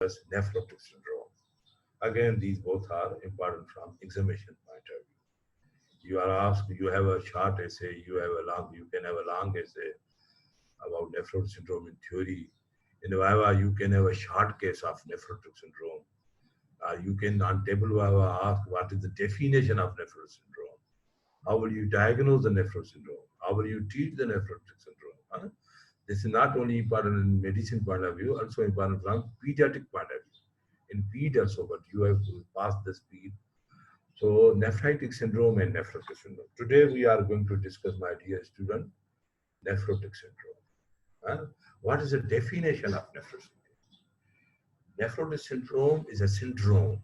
nephrotic syndrome. Again, these both are important from examination point of view. You are asked, you have a short essay, you can have a long essay about nephrotic syndrome in theory. In Viva, you can have a short case of nephrotic syndrome. You can on table Viva ask what is the definition of nephrotic syndrome. How will you diagnose the nephrotic syndrome? How will you treat the nephrotic syndrome? This is not only important in medicine point of view, also important from pediatric point of view. In ped also, but you have to pass the speed. So nephritic syndrome and nephrotic syndrome. Today we are going to discuss, my dear student, nephrotic syndrome. What is the definition of nephrotic syndrome? Nephrotic syndrome is a syndrome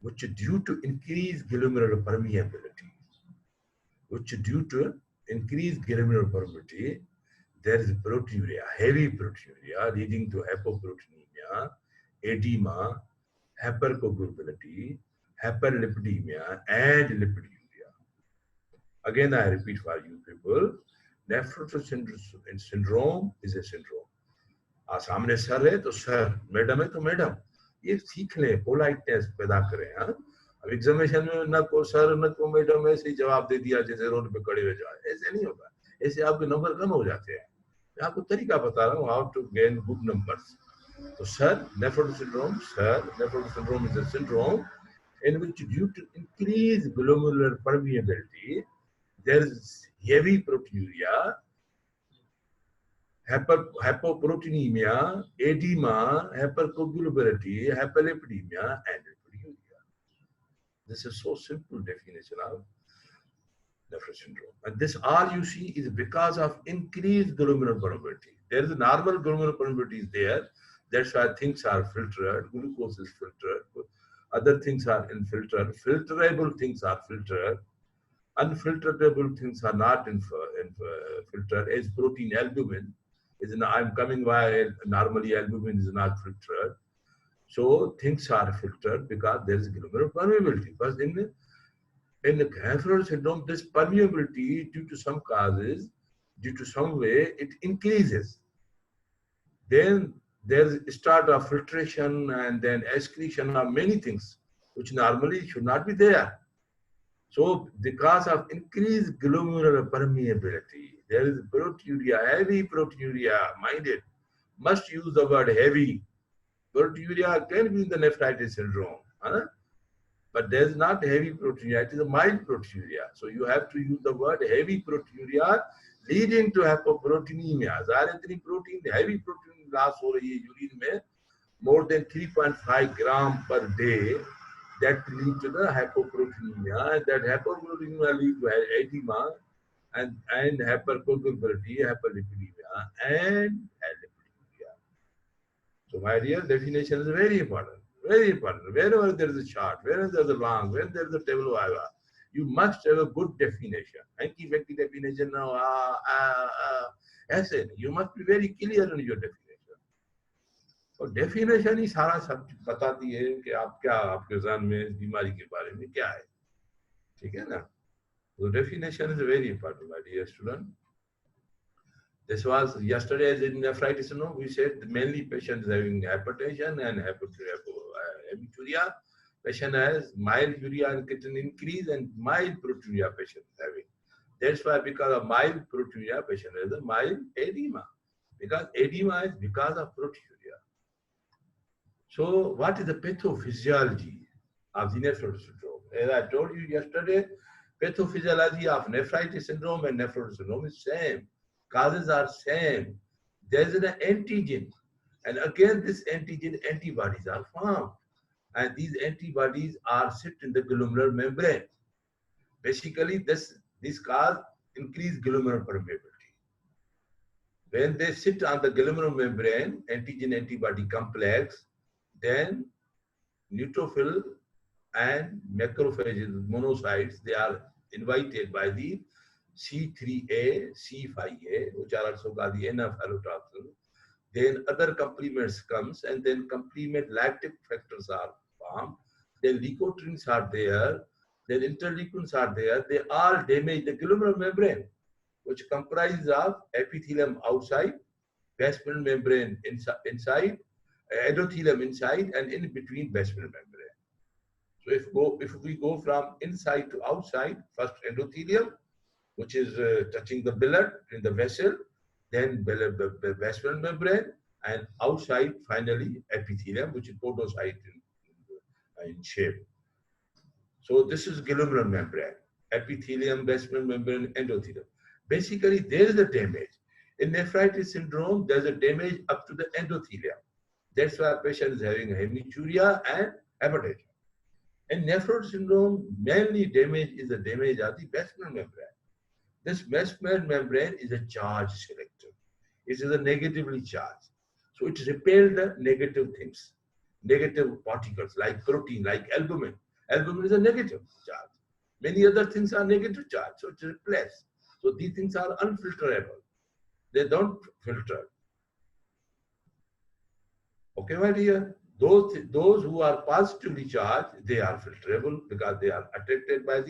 which due to increased glomerular permeability, there is proteinuria, heavy proteinuria leading to hypoproteinemia, edema, hypercoagulability, hyperlipidemia, and lipiduria. Again, I repeat for you people, nephrotic syndrome is a syndrome. सामने sir है तो sir, madam है तो madam, ये सीख लें, politeness पैदा करें. अब एग्जामिनेशन में न को सर न को मैडम ऐसे ही जवाब दे दिया जैसे रोड पे खड़े हुए जाए, ऐसे नहीं होगा. ऐसे आपके नंबर कम हो जाते हैं. मैं आपको तरीका बता रहा हूँ, how to gain good numbers. तो sir, nephrotic syndrome is a syndrome in which due to increased glomerular permeability, there is heavy proteinuria, hypoproteinemia, edema, hypercoagulability, hyperlipidemia, and lipiduria. This is so simple definition of nephrotic syndrome. And this all you see is because of increased glomerular permeability. There is a normal glomerular permeability is there. That's why things are filtered. Glucose is filtered. Other things are infiltrated. Filterable things are filtered. Unfilterable things are not filtered. As protein albumin is I'm coming by normally albumin is not filtered. So things are filtered because there is glomerular permeability. But in the nephrotic syndrome, this permeability due to some causes, due to some way, it increases. Then there's a start of filtration and then excretion of many things which normally should not be there. So because of increased glomerular permeability, there is proteinuria, heavy proteinuria, mind it, must use the word heavy. Proteinuria can be in the nephritis syndrome, but there's not heavy proteinuria, it is a mild proteinuria. So you have to use the word heavy proteinuria leading to hypoproteinemia. Protein, heavy protein loss हो रही है urine में, more than 3.5 grams per day. That leads to the hypoproteinemia, and that hypoproteinemia leads to edema and hypercoagulability, hyperlipidemia, and lipiduria. So my dear, definition is very important. Very important. Wherever there is a chart, wherever there is a long, when there is a table Viva, you must have a good definition. Hanky-panky definition now, essay. You must be very clear in your definition. और definition ही सारा सब बताती है कि आप क्या आपके ज़हन में इस बीमारी के बारे में क्या है. ठीक है ना. So definition is very important, my dear student. This was yesterday in nephritis. We said mainly patients having hypertension and hematuria. Patient has mild urea and creatinine increase and mild proteinuria patient having. That's why because of mild proteinuria patient has a mild edema. Because edema is because of proteinuria. So what is the pathophysiology of the nephrotic syndrome? As I told you yesterday, pathophysiology of nephritis syndrome and nephrotic syndrome is same. Causes are same. There is an antigen. And again, this antigen antibodies are formed. And these antibodies are sit in the glomerular membrane. Basically, this cause increased glomerular permeability. When they sit on the glomerular membrane, antigen-antibody complex, then neutrophil and macrophages, monocytes, they are invited by the C3A, C5A, which are also called the NF allotoxin. Then other complements comes, and then complement lactic factors are formed. Then leukotrienes are there. Then interleukins are there. They all damage the glomerular membrane, which comprises of epithelium outside, basement membrane inside, endothelium inside and in between basement membrane. So if we go from inside to outside, first endothelium, which is touching the blood in the vessel, then basement membrane, and outside finally epithelium, which is podocyte in shape. So this is glomerular membrane, epithelium, basement membrane, endothelium. Basically, there is a damage. In nephritis syndrome, there's a damage up to the endothelium. That's why patient is having hematuria and hepatitis. In nephrotic syndrome, mainly damage is the damage of the basement membrane. This basement membrane is a charge selector. It is a negatively charged. So it repels the negative things, negative particles like protein, like albumin. Albumin is a negative charge. Many other things are negative charge, so it's replaced. So these things are unfilterable. They don't filter. Okay, my dear? Those who are positively charged, they are filterable because they are attracted by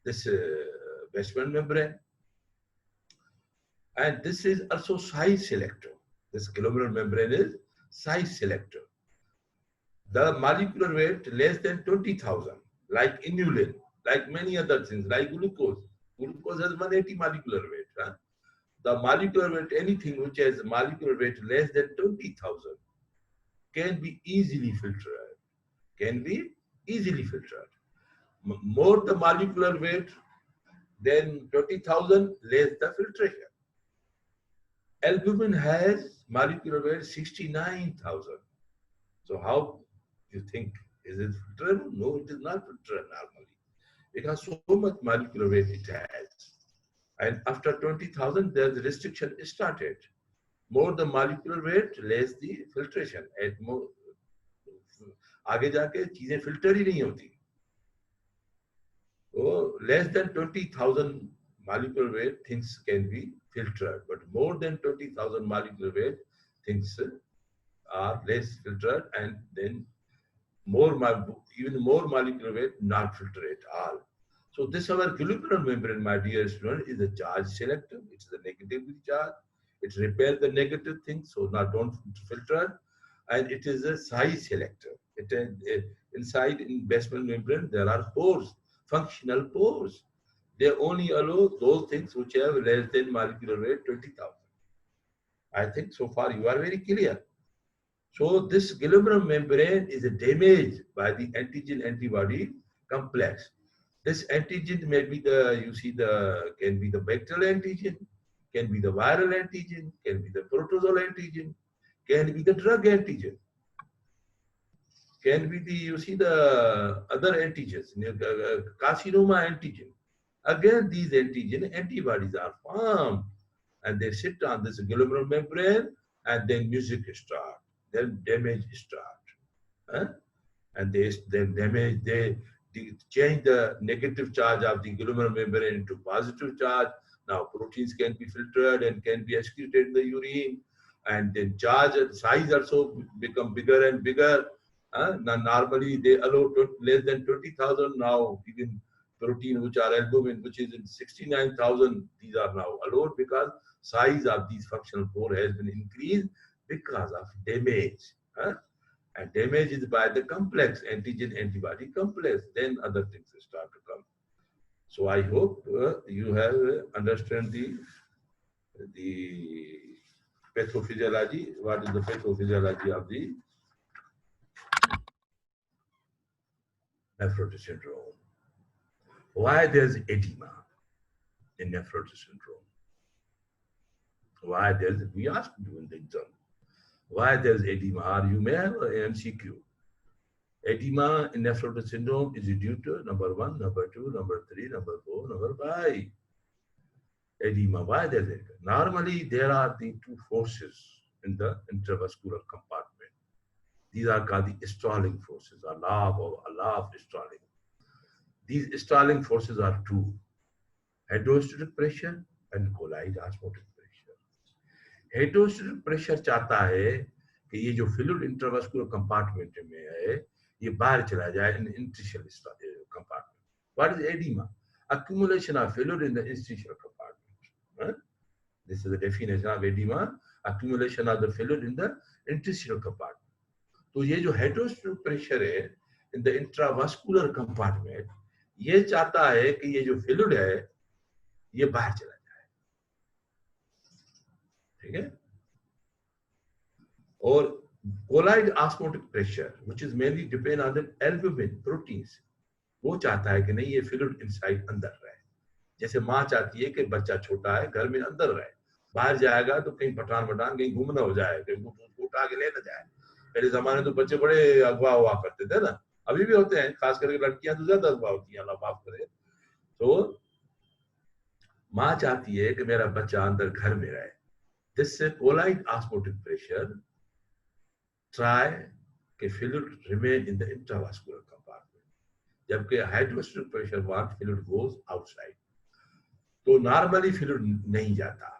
this basement membrane. And this is also size selector. This glomerular membrane is size selector. The molecular weight less than 20,000, like inulin, like many other things, like glucose. Glucose has 180 molecular weight. Huh? The molecular weight, anything which has molecular weight less than 20,000 can be easily filtered. Can be easily filtered. More the molecular weight than 20,000, less the filtration. Albumin has molecular weight 69,000. So how you think, is it filterable? No, it is not filterable normally. It has so much molecular weight it has. And after 20,000, there's restriction started. More the molecular weight, less the filtration. At more, आगे जाके चीजें filter ही नहीं होती. So less than 20,000 molecular weight, things can be filtered, but more than 20,000 molecular weight, things are less filtered, and then even more molecular weight, not filtered at all. So this our glomerular membrane, my dear student, is a charge selector. It's the negatively charged. It repels the negative things, so now don't filter. And it is a size selector. Inside in basement membrane, there are pores, functional pores. They only allow those things which have less than molecular weight 20,000. I think so far you are very clear. So this glomerular membrane is damaged by the antigen-antibody complex. This antigen may be can be the bacterial antigen, can be the viral antigen, can be the protozoal antigen, can be the drug antigen, can be the other antigens, carcinoma antigen. Again, these antibodies are formed and they sit on this glomerular membrane, and then music starts, then damage starts. Huh? And they change the negative charge of the glomerular membrane into positive charge. Now proteins can be filtered and can be excreted in the urine, and then charge and size also become bigger and bigger. Now normally they allow less than 20,000. Now even protein which are albumin, which is in 69,000, these are now allowed because size of these functional pore has been increased because of damage. And damage is by the complex, antigen-antibody complex. Then other things start to come. So I hope you have understand the pathophysiology. What is the pathophysiology of the nephrotic syndrome? Why there's edema in nephrotic syndrome? Why we asked you in the exam. Why there's edema? Or you may have an MCQ. Edema in nephrotic syndrome is due to number 1, number 2, number 3, number 4, number 5. Edema. Why there's edema? Normally, there are the two forces in the intravascular compartment. These are called the stalling forces, a law of stalling. These stalling forces are two: hydrostatic pressure and colloid osmotic pressure. Hydrostatic pressure चाहता है कि ये जो fluid intravascular compartment में है ये बाहर चला जाए in interstitial compartment. What is edema? Accumulation of fluid in the interstitial compartment. This is the definition of edema: accumulation of the fluid in the interstitial compartment. तो ये जो हेटेरोस्टेटिक प्रेशर है इन द इंट्रावास्कुलर कंपार्टमेंट, ये चाहता है कि ये जो फ्लूइड है ये बाहर चला जाए, ठीक है। और colloid osmotic pressure which is mainly depend on the albumin proteins, वो चाहता है कि नहीं ये फ्लूइड इनसाइड अंदर रहे। जैसे माँ चाहती है कि बच्चा छोटा है घर में अंदर रहे, बाहर जाएगा तो कहीं पठान वठान कहीं घूमना हो जाए, कहीं उसको उठा के ले ना जाए। पहले जमाने तो बच्चे बड़े अगवा हुआ करते थे ना, अभी भी होते हैं, खास करके लड़कियां तो ज्यादा अगवा होती हैं, अल्लाह माफ करे। तो माँ चाहती है कि मेरा बच्चा अंदर घर में रहे। This colloid osmotic pressure try के fluid remain in the intravascular compartment, जबकि hydrostatic pressure want fluid goes outside. तो नॉर्मली फ्लूइड नहीं जाता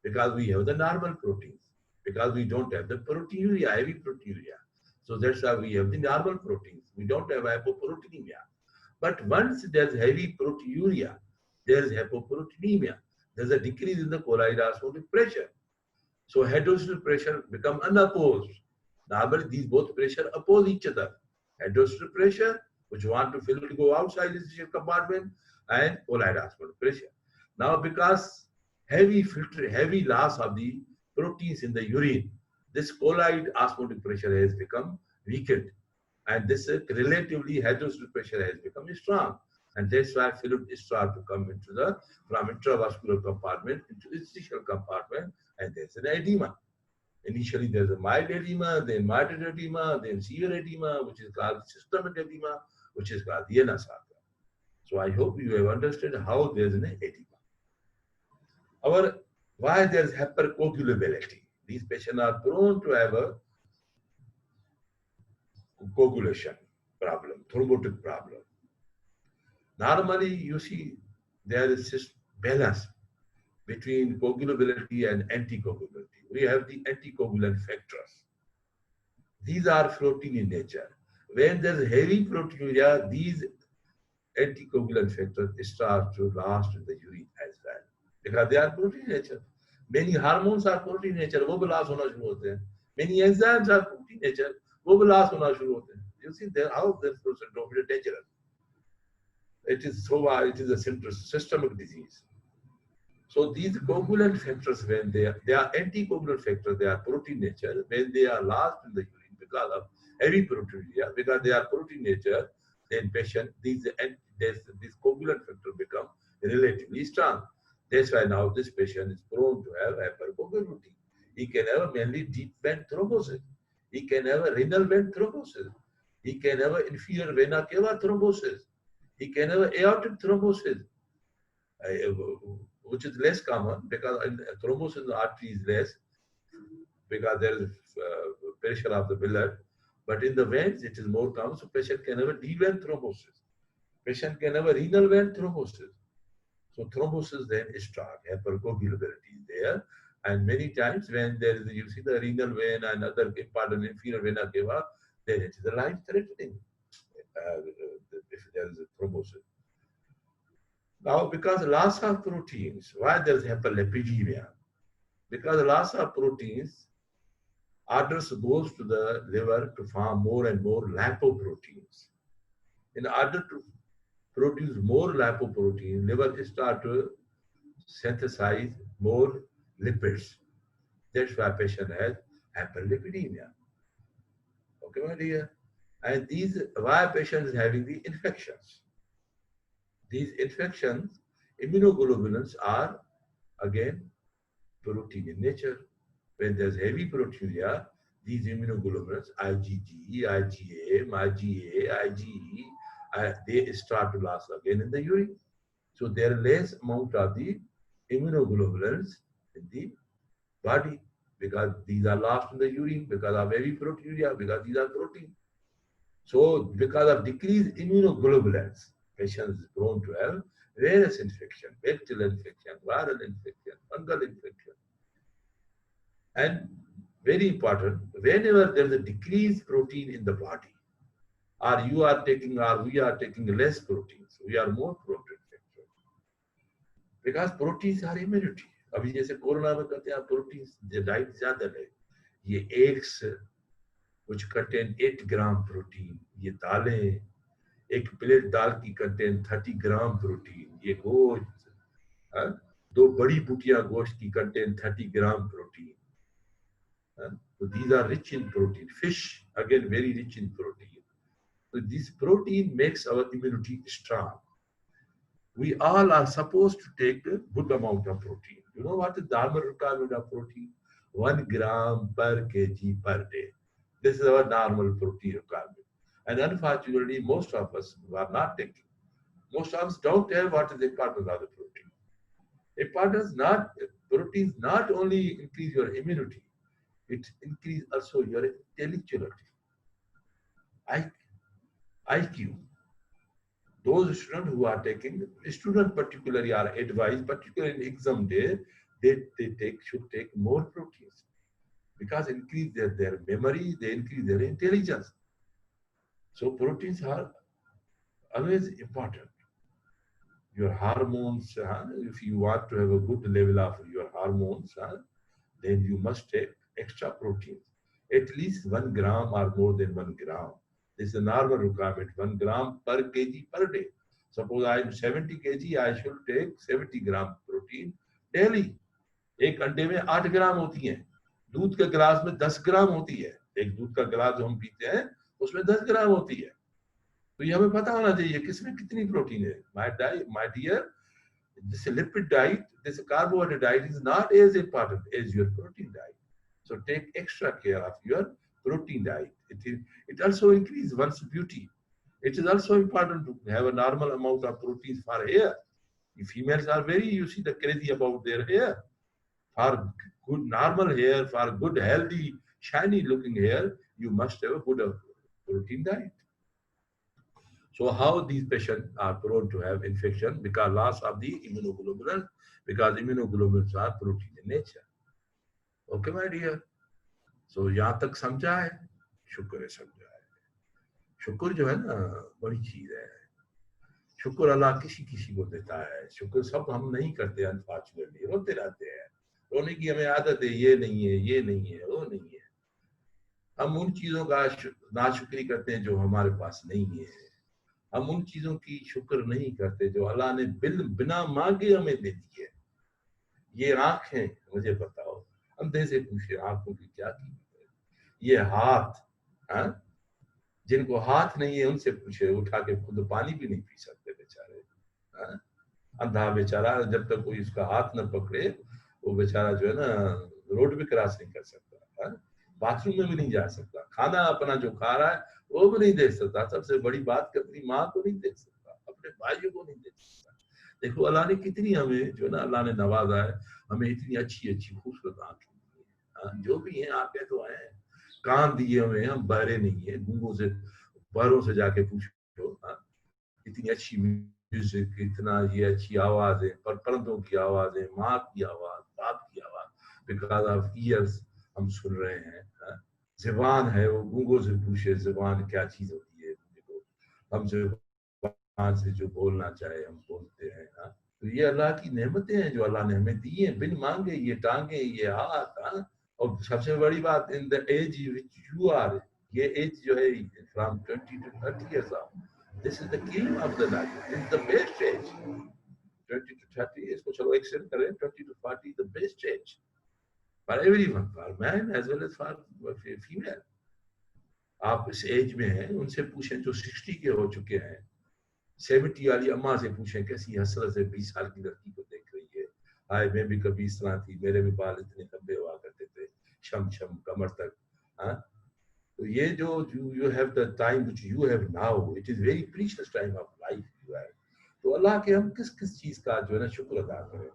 because we have the normal proteins, because we don't have the proteinuria, heavy proteinuria. So that's why we have the normal proteins. We don't have hypoproteinemia. But once there's heavy proteinuria, there's hypoproteinemia. There's a decrease in the colloid osmotic pressure. So heterostatic pressure become unopposed. Normally these both pressure oppose each other. Heterostatic pressure, which want to fill to go outside the compartment, and colloid osmotic pressure. Now because heavy loss of the proteins in the urine, this colloid osmotic pressure has become weakened, and this relatively heterostatic pressure has become strong, and that's why fluid start to come into the from intravascular compartment into interstitial compartment, and there's an edema. Initially there's a mild edema, then moderate edema, then severe edema, which is called systemic edema, which is called the Yenasaka. So I hope you have understood how there's an edema. Why there is hypercoagulability. These patients are prone to have a coagulation problem, thrombotic problem. Normally, you see there is this balance between coagulability and anticoagulability. We have the anticoagulant factors. These are floating in nature. When there is heavy proteinuria, these anticoagulant factors start to last in the urine as well, because they are protein in nature. Many hormones are protein in nature, वो भी loss होना शुरू होते हैं. Many enzymes are protein in nature, वो भी loss होना शुरू होते हैं. You see there how this process is dangerous. It is so it is a systemic disease. So these coagulant factors, when they are anticoagulant factors, they are protein nature. When they are lost in the urine because of heavy proteinuria, because they are protein nature, then patient these coagulant factor become relatively strong. That's why now this patient is prone to have hypercoagulability. He can have mainly deep vein thrombosis. He can have a renal vein thrombosis. He can have an inferior vena cava thrombosis. He can have aortic thrombosis, which is less common because thrombosis in the artery is less because there is pressure of the blood. But in the veins, it is more common. So patient can have a deep vein thrombosis. Patient can have a renal vein thrombosis. So thrombosis then start, hypercoagulability is there. And many times when there is, you see the renal vein and other important inferior vena cava, then it is a life-threatening if there is a thrombosis. Now, because loss of proteins, why there is hyperlipidemia? Because loss of proteins, orders goes to the liver to form more and more lipoproteins. In order to produce more lipoprotein, liver start to synthesize more lipids. That's why patient has hyperlipidemia. Okay, my dear? And these, why patient is having the infections? These infections, immunoglobulins are again protein in nature. When there's heavy proteinuria, these immunoglobulins, IgG, IgA, IgA, IgE, they start to last again in the urine. So there are less amount of the immunoglobulins in the body because these are lost in the urine because of heavy proteinuria, because these are protein. So because of decreased immunoglobulins, patient is prone to have various infection, bacterial infection, viral infection, fungal infection. And very important, whenever there is a decreased protein in the body, or you are taking or we are taking less proteins, we are more prone to infection. Because proteins are immunity. अभी जैसे corona में कहते हैं protein diet ज्यादा है, ये eggs which contain 8 gram protein. ये दालें, एक प्लेट दाल की contain 30 gram protein. ये गोश्त, हाँ? 2 बड़ी बुटियां गोश्त की contain 30 gram protein. So these are rich in protein. Fish, again, very rich in protein. So this protein makes our immunity strong. We all are supposed to take a good amount of protein. You know what is the normal requirement of protein? 1 gram per kg per day. This is our normal protein requirement. And unfortunately, most of us are not taking. Most of us don't tell what is the importance of the protein. Importance not, proteins not only increase your immunity, it increase also your intellectuality, IQ. Those students who are taking, students particularly are advised, particularly in exam day, they should take more proteins because increase their memory, they increase their intelligence. So proteins are always important. Your hormones, if you want to have a good level of your hormones, then you must take extra proteins, at least 1 gram or more than 1 gram. This is a normal requirement, 1 gram per kg per day. Suppose I am 70 kg, I should take 70 gram protein daily. एक अंडे में 8 ग्राम होती है, दूध के गिलास में 10 ग्राम होती है, एक दूध का गिलास जो हम पीते हैं उसमें 10 ग्राम होती है. तो ये हमें पता होना चाहिए किसमें कितनी प्रोटीन है. My dear, this lipid diet, this carbohydrate diet is not as important as your protein diet. So take extra care of your protein diet. It also increases one's beauty. It is also important to have a normal amount of proteins for hair. If females are very, you see, the crazy about their hair. For good normal hair, for good healthy, shiny looking hair, you must have a good protein diet. So how these patients are prone to have infection? Because loss of the immunoglobulins, because immunoglobulins are protein in nature. Okay, my dear. So यहाँ तक समझा है? शुक्र है समझा है. शुक्र जो है ना बड़ी चीज है. शुक्र अल्लाह किसी किसी को देता है. शुक्र सब हम नहीं करते, अनफॉर्चुनेटली रोते रहते हैं. रोने की हमें आदत है, ये नहीं है, ये नहीं है, वो नहीं है. हम उन चीजों का नाशुक्री करते हैं जो हमारे पास नहीं है. हम उन चीजों की शुक्र नहीं करते जो अल्लाह ने बिना मांगे हमें दे दी है. ये आंखें, मुझे बताओ, अंधे से पूछे आंखों की क्या कीमत है. ये हाथ, जिनको हाथ नहीं है उनसे पूछे, उठा के खुद पानी भी नहीं पी सकते बेचारे. अंधा बेचारा जब तक कोई उसका हाथ न पकड़े वो बेचारा जो है ना रोड भी क्रॉस नहीं कर सकता, बाथरूम में भी नहीं जा सकता, खाना अपना जो खा रहा है वो भी नहीं देख सकता. सबसे बड़ी बात कि अपनी माँ को नहीं देख सकता, अपने भाइयों को नहीं देख सकता. देखो अल्लाह ने कितनी हमें जो है ना अल्लाह ने नवाजा है, हमें इतनी अच्छी अच्छी खूबसूरत आंखें दी है. जो भी हैं आंखें तो हैं, कान दिए हमें, हम बहरे नहीं है. गूंगों से बहरों से जाके पूछो, इतनी अच्छी म्यूजिक, इतना ये अच्छी आवाजें, परिंदों की आवाजें, माँ की आवाज, बाप की आवाज, बिकॉज ऑफ ईयर्स हम सुन रहे हैं. ज़बान है, वो गूंगों से पूछे ज़बान क्या चीज होती है. देखो हम ज़बान से जो बोलना चाहे हम बोलते हैं. तो ये अल्लाह की नेमतें हैं जो अल्लाह ने हमें दी हैं बिन मांगे. ये टांगे, ये हाथ, और सबसे बड़ी बात, in the age which you are, ये एज जो है from 20 to 30 years old, this is the king of the life. This is the best age. 20 to 30, इसको चलो एक्सटेंड करें, 20 to 40 the best age for everyone, for man as well as for female. आप इस as में हैं, उनसे पूछें जो 60 के हो चुके हैं. 70 वाली अम्मा से पूछें कैसी हसरत से 20 साल की लड़की को देख रही है. हाय मैं भी कभी इस तरह थी, मेरे भी बाल इतने लंबे हुआ करते थे, शम शम कमर तक. तो ये जो you have the time which you have now, it is very precious time of life you have. तो अल्लाह के हम किस किस चीज का जो है ना शुक्र अदा करें.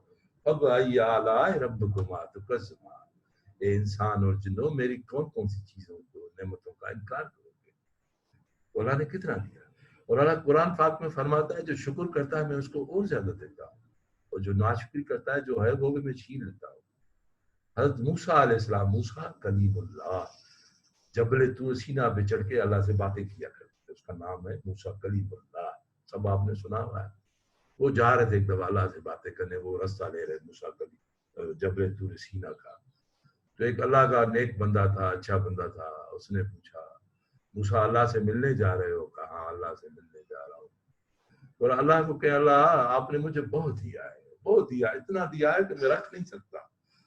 अब आला रब्बकुमा तुकज़्ज़िबान, ए इंसान और जिन्नो मेरी कौन कौन सी चीजों को, नेमतों का इनकार करोगे. तो अल्लाह ने कितना दिया. और अल्लाह कुरान पाक में फरमाता है जो शुक्र करता है मैं उसको और ज्यादा देता हूँ, और जो नाशुक्री करता है जो है वो भी मैं छीन लेता हूँ. हज़रत मूसा अलैहिस्सलाम, मूसा कलीमुल्लाह, जबल तूर सीना पे चढ़ के अल्लाह से बातें किया करते. उसका नाम है मूसा कलीमुल्लाह, सब आपने सुना हुआ है. वो जा रहे थे एक दफा अल्लाह से बातें करने, वो रास्ता ले रहे मूसा कलीम जबल तूर सीना का. तो एक अल्लाह का नेक बंदा था, अच्छा बंदा था. उसने पूछा मूसा अल्लाह से मिलने जा रहे हो? कहा अल्लाह से मिलने जा रहा हूँ। और अल्लाह को कहे अल्लाह आपने मुझे बहुत दिया है, बहुत दिया, इतना दिया है कि मैं रख नहीं सकता,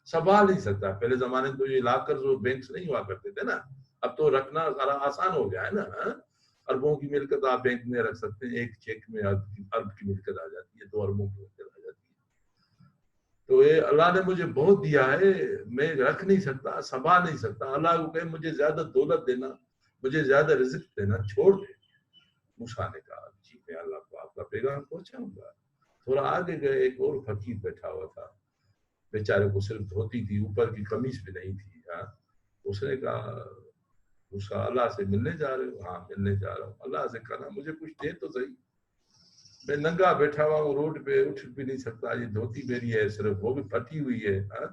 संभाल नहीं सकता। पहले जमाने में तो ये लाकर जो बैंक नहीं हुआ करते थे ना, अब तो रखना सारा आसान हो गया है ना। अरबों की मिलकत आप बैंक में रख सकते हैं, एक चेक में अर्ब की मिलकत आ जाती है, 2 अरबों की मिलकत आ जाती है। तो ये अल्लाह ने मुझे बहुत दिया है, मैं रख नहीं सकता, संभाल नहीं सकता। अल्लाह को कहे मुझे ज्यादा दौलत देना, मुझे ज्यादा रिज़्क देना, छोड़ दे। मूसा ने कहा जी मैं अल्लाह को आपका पैगाम पहुंचाऊंगा। थोड़ा आगे गए, एक और फकीर बैठा हुआ था, बेचारे को सिर्फ धोती थी, ऊपर की कमीज भी नहीं थी। हाँ, उसने कहा मूसा अल्लाह से मिलने जा रहे हो? हाँ मिलने जा रहा हूँ। अल्लाह से कहा मुझे कुछ दे तो सही, मैं नंगा बैठा हुआ हूँ रोड पे, उठ भी नहीं सकता, ये धोती मेरी है सिर्फ, वो भी फटी हुई है। हाँ?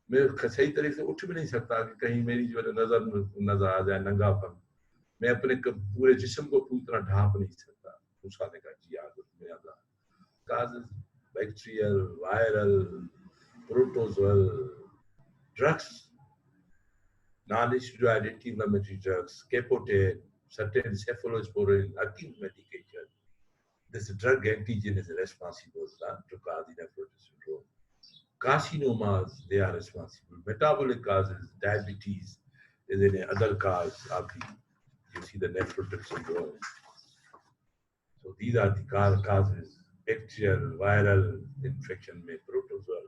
मैं सही तरीके से उठ भी नहीं सकता कि कहीं मेरी जो है नजर आ जाए नंगापन। मैं अपने पूरे जिस्म को पूरी तरह ढांप नहीं सकता। मूसा ने कहा जी आगे में अल्लाह causes bacterial, viral, protozoal, drugs, non-steroid anti-inflammatory drugs, capotate, certain cephalosporin, acute medication. This drug antigen is responsible to cause nephrotic syndrome. Carcinomas, they are responsible. Metabolic causes, diabetes is an other cause of the, you see the nephrotic syndrome. So these are the causes: bacterial, viral infection में protozoal.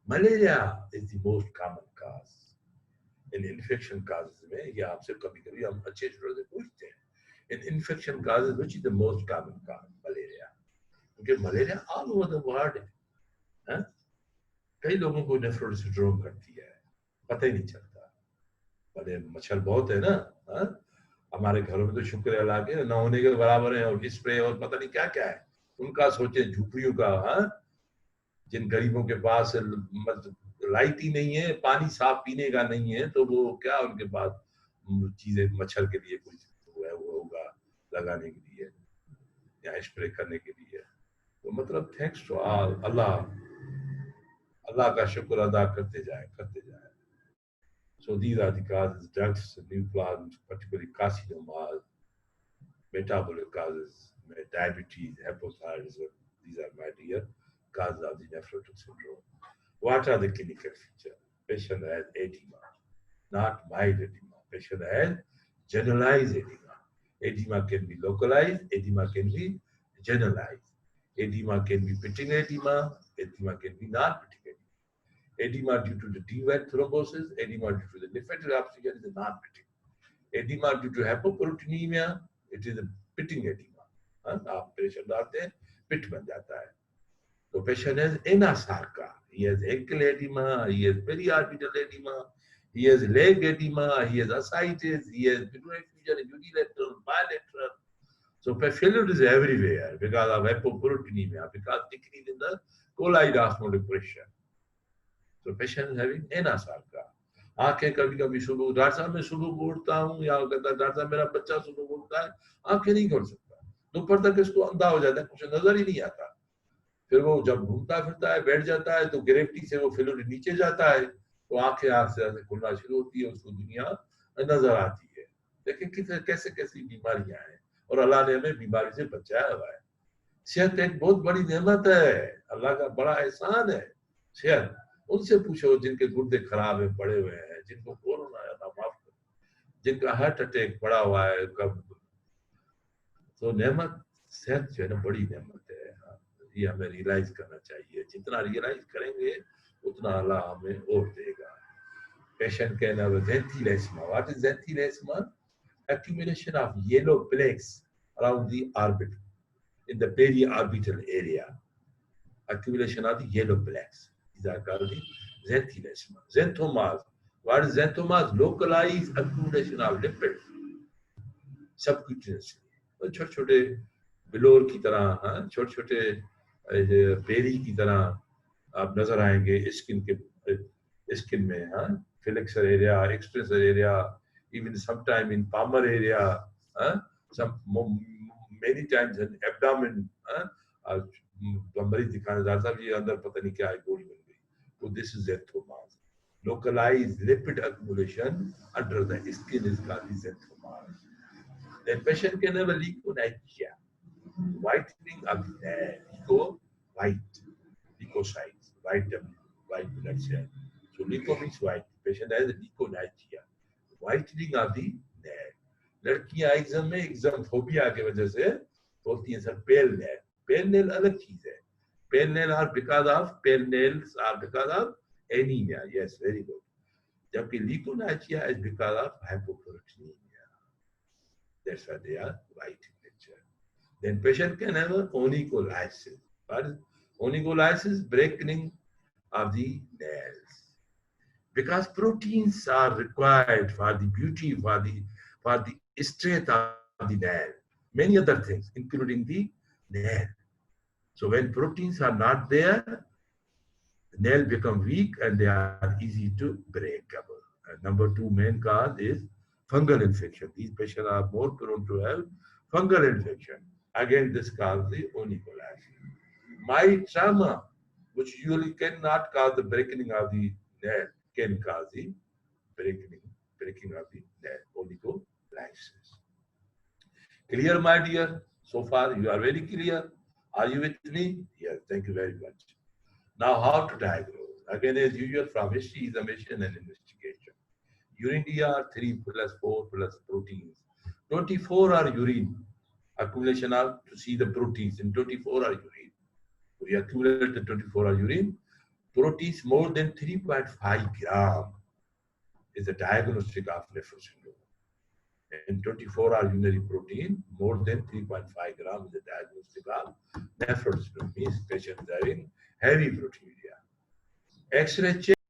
Malaria is the most common cause. In infection causes में ये आपसे कभी-कभी हम अच्छे तरह से पूछते हैं. In infection causes, which is the most common cause? Malaria. क्योंकि malaria all over the world है. कई लोगों को नेफ्रोटिक सिंड्रोम करती है, पता ही नहीं चलता. भले मच्छर बहुत है ना, हाँ? हमारे घरों में तो शुक्र है अल्लाह के, न होने के बराबर है, और स्प्रे और पता नहीं क्या क्या है. उनका सोचे झुपड़ियों का, हाँ? जिन गरीबों के पास लाइट ही नहीं है, पानी साफ पीने का नहीं है, तो वो क्या उनके पास चीजें मच्छर के लिए कुछ वो होगा लगाने के लिए या स्प्रे करने के लिए. तो मतलब थैंक्स टू अल्लाह, अल्लाह का शुक्र अदा करते जाए. So these are the causes: drugs, new plants, particularly carcinomas, metabolic causes, diabetes, hypothyroidism. These are my dear causes of the nephrotic syndrome. What are the clinical features? Patient has edema, not mild edema. Patient has generalized edema. Edema can be localized, edema can be generalized. Edema can be pitting edema, edema can be non-pitting edema. Edema due to the deviate thrombosis, edema due to the lymphatic obstruction is a non-pitting. Edema due to hypoproteinemia, it is a pitting edema. आप pressure डालते हैं, पिट बन जाता है. The patient has anasarca, he has ankle edema, he has periorbital edema, he has leg edema, he has ascites, he has pituitary fusion, unilateral, bilateral. So fluid is everywhere because of hypoproteinemia, because decrease in the colloid osmotic pressure. So patient is having anasarca. आंखें कभी कभी सुबह, doctor साहब मैं सुबह को उठता हूँ, या कहता है डॉक्टर साहब मेरा बच्चा सुबह को उठता है, आंखें नहीं खोल सकता, दोपहर तक इसको अंधा हो जाता है, कुछ नजर ही नहीं आता. फिर वो जब घूमता फिरता है, बैठ जाता है, तो ग्रेविटी से वो फ्लूइड नीचे जाता है, तो आंखें आस्ते आस्ते खुलना शुरू होती है, उसको दुनिया नजर आती है. देखिए कैसे कैसी बीमारियां हैं, और अल्लाह ने हमें बीमारी से बचाया हुआ है. सेहत एक बहुत बड़ी नेमत है, अल्लाह का बड़ा एहसान है सेहत. उनसे पूछो जिनके गुर्दे खराब है, पड़े हुए हैं, जिनको कोरोना है, ना माफ करो, जिनका हार्ट अटैक पड़ा हुआ है, कब. तो नेमत सेहत जो है ना, बड़ी नेमत है. ये हमें रियलाइज करना चाहिए. जितना रियलाइज करेंगे उतना अल्लाह हमें और देगा. Patient can have a xanthelasma. What is xanthelasma? Accumulation of yellow plaques around the orbit, in the periorbital area. Accumulation of the yellow plaques. These are called the xanthelasma. Xanthomas. What is xanthomas? Localized accumulation of lipids subcutaneously. छोटे छोटे बिलोर की तरह, छोटे छोटे berry की तरह आप नजर आएंगे स्किन में. flexor area, extensor area, even sometime in palmar area, many times in abdomen. मरीज दिखाने जाता है, ये अंदर पता नहीं क्या है, गोली बन गई. तो this is xanthomas. localized lipid accumulation under the skin is called xanthomas. Then patient can have a leukodystrophy, whitening of the hair, leukocytes, white blood cell. So leuko means white. Patient has a leukodystrophy, whitening of the hair. लड़कियां exam में exam phobia की वजह से बोलती हैं sir पेल nail अलग चीज है pale nail are because of pale nails are because of anaemia yes very good जबकि leukonychia is because of hypoproteinaemia that's why they are white in nature then patient can have onycholysis what is onycholysis breaking of the nails because proteins are required for the beauty for the strength of the nail, many other things, including the nail. So when proteins are not there, the nail become weak and they are easy to breakable. And number two main cause is fungal infection. These patients are more prone to have fungal infection. Again, this causes the onycholysis. Myxoma, which usually cannot cause the breaking of the nail, can cause the breaking of the nail, onycholysis. Clear, my dear? So far, you are very clear. Are you with me? Yes, thank you very much. Now, how to diagnose? Again, as usual, from history, examination, and investigation. Urine DR 3 plus 4 plus proteins. 24 are urine. Accumulation of to see the proteins in 24 are urine. We accumulate the 24 are urine. Proteins more than 3.5 gram is a diagnostic of nephro syndrome. And 24 hour urinary protein more than 3.5 gram is a diagnostic of nephro syndrome. Means patient is having heavy proteinuria. X-ray check